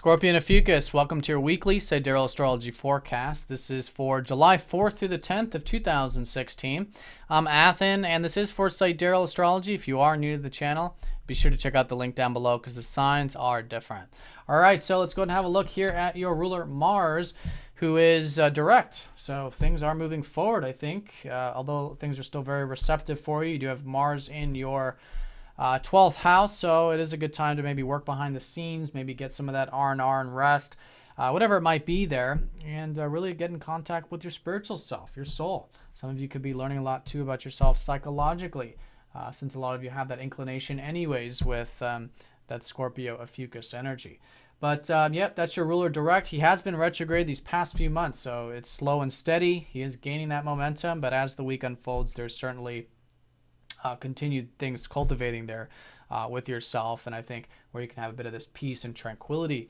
Scorpio Ophiuchus, welcome to your weekly Sidereal Astrology forecast. This is for July 4th through the 10th of 2016. I'm Athen, and this is for Sidereal Astrology. If you are new to the channel, be sure to check out the link down below because the signs are different. All right, so let's go ahead and have a look here at your ruler Mars, who is direct. So things are moving forward, I think. Although things are still very receptive for you. You do have Mars in your 12th house, so it is a good time to maybe work behind the scenes, maybe get some of that R&R and rest, whatever it might be there, and really get in contact with your spiritual self, your soul. Some of you could be learning a lot too about yourself psychologically, since a lot of you have that inclination anyways with that Scorpio Ophiuchus energy. But yep, that's your ruler direct. He has been retrograde these past few months, so it's slow and steady. He is gaining that momentum, but as the week unfolds, there's certainly continued things cultivating there with yourself, and I think where you can have a bit of this peace and tranquility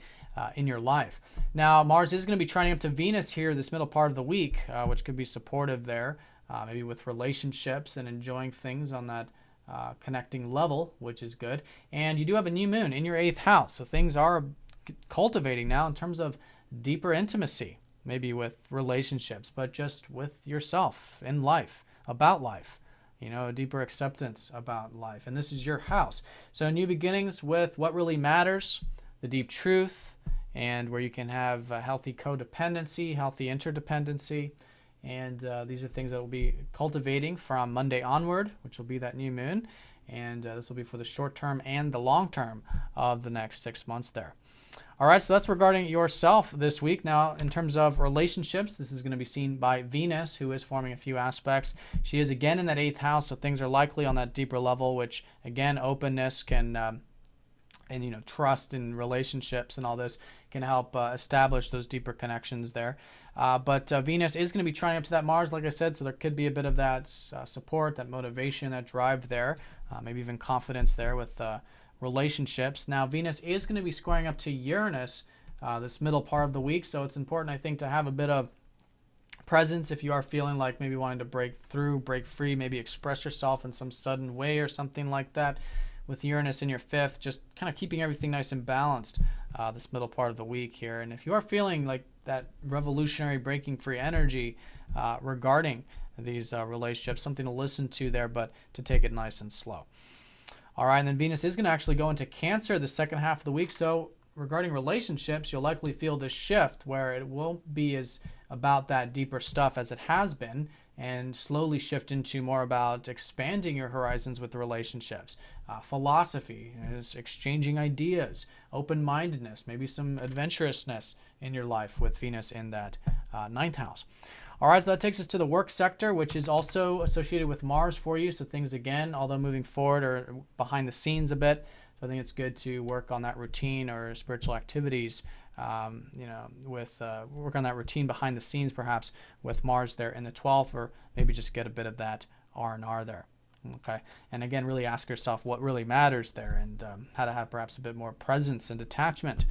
in your life. Now, Mars is going to be trining up to Venus here this middle part of the week, which could be supportive there, maybe with relationships and enjoying things on that connecting level, which is good. And you do have a new moon in your 8th house, so things are cultivating now in terms of deeper intimacy, maybe with relationships, but just with yourself in life, about life. You know, a deeper acceptance about life. And this is your house. So new beginnings with what really matters, the deep truth, and where you can have a healthy codependency, healthy interdependency. And these are things that will be cultivating from Monday onward, which will be that new moon. And this will be for the short term and the long term of the next 6 months there. All right, so that's regarding yourself this week. Now, in terms of relationships, this is going to be seen by Venus, who is forming a few aspects. She is again in that 8th house, so things are likely on that deeper level, which, again, openness can, and, you know, trust in relationships and all this can help establish those deeper connections there. But Venus is going to be trying up to that Mars, like I said, so there could be a bit of that support, that motivation, that drive there, maybe even confidence there with relationships. Now, Venus is going to be squaring up to Uranus this middle part of the week, so it's important, I think, to have a bit of presence if you are feeling like maybe wanting to break through, break free, maybe express yourself in some sudden way or something like that. With Uranus in your 5th, just kind of keeping everything nice and balanced this middle part of the week here. And if you are feeling like that revolutionary breaking free energy regarding these relationships, something to listen to there, but to take it nice and slow. All right, and then Venus is going to actually go into Cancer the second half of the week. So regarding relationships, you'll likely feel this shift where it won't be as about that deeper stuff as it has been, and slowly shift into more about expanding your horizons with the relationships, philosophy, exchanging ideas, open-mindedness, maybe some adventurousness in your life with Venus in that 9th house. All right, so that takes us to the work sector, which is also associated with Mars for you. So things, again, although moving forward, are behind the scenes a bit. So I think it's good to work on that routine or spiritual activities, you know, with work on that routine behind the scenes, perhaps with Mars there in the 12th, or maybe just get a bit of that R&R there. Okay, and again, really ask yourself what really matters there, and how to have perhaps a bit more presence and detachment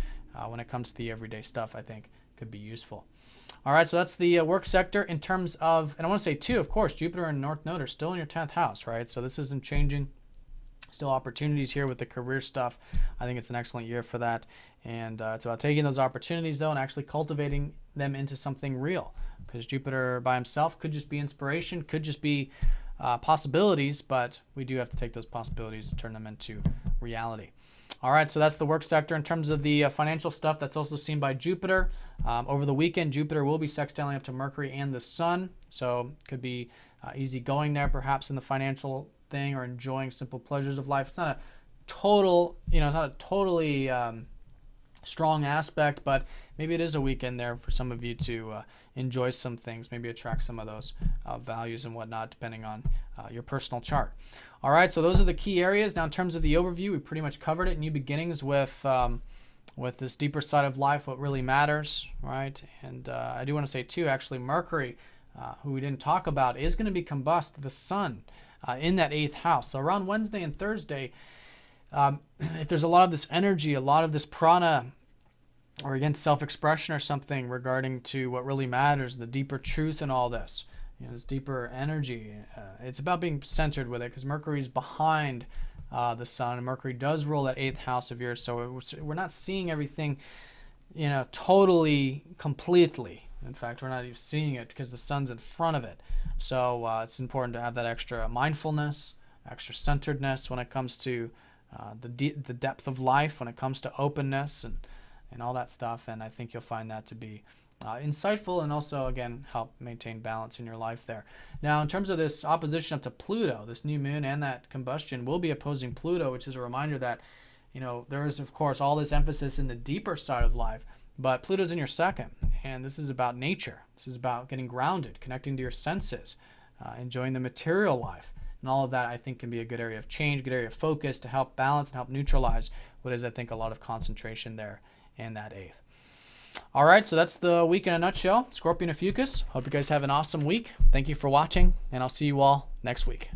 when it comes to the everyday stuff. I think could be useful. All right, so that's the work sector in terms of, and I want to say too, of course, Jupiter and North Node are still in your 10th house, right? So this isn't changing. Still opportunities here with the career stuff. I think it's an excellent year for that. And it's about taking those opportunities, though, and actually cultivating them into something real. Because Jupiter by himself could just be inspiration, could just be possibilities, but we do have to take those possibilities and turn them into reality. All right, so that's the work sector. In terms of the financial stuff, that's also seen by Jupiter. Over the weekend, Jupiter will be sextiling up to Mercury and the Sun, so could be easy going there, perhaps in the financial thing, or enjoying simple pleasures of life. It's not a total, you know, it's not a totally strong aspect, but maybe it is a weekend there for some of you to enjoy some things, maybe attract some of those values and whatnot, depending on your personal chart. All right, so those are the key areas. Now, in terms of the overview, we pretty much covered it. New beginnings with this deeper side of life, what really matters, right? And I do want to say too, actually, Mercury, who we didn't talk about, is going to be combust the Sun in that 8th house. So around Wednesday and Thursday, if there's a lot of this energy, a lot of this prana, or again, self-expression or something regarding to what really matters, the deeper truth in all this, you know, this deeper energy, it's about being centered with it, because Mercury's behind the Sun, and Mercury does rule that 8th house of yours, so we're not seeing everything totally, completely. In fact, we're not even seeing it because the sun's in front of it. So it's important to have that extra mindfulness, extra centeredness when it comes to the depth of life, when it comes to openness and all that stuff. And I think you'll find that to be insightful, and also, again, help maintain balance in your life there. Now, in terms of this opposition up to Pluto, this new moon and that combustion will be opposing Pluto, which is a reminder that, there is, of course, all this emphasis in the deeper side of life, but Pluto's in your second, and this is about nature. This is about getting grounded, connecting to your senses, enjoying the material life. And all of that, I think, can be a good area of change, good area of focus to help balance and help neutralize what is, I think, a lot of concentration there in that eighth. All right, so that's the week in a nutshell. Scorpio Ophiuchus. Hope you guys have an awesome week. Thank you for watching, and I'll see you all next week.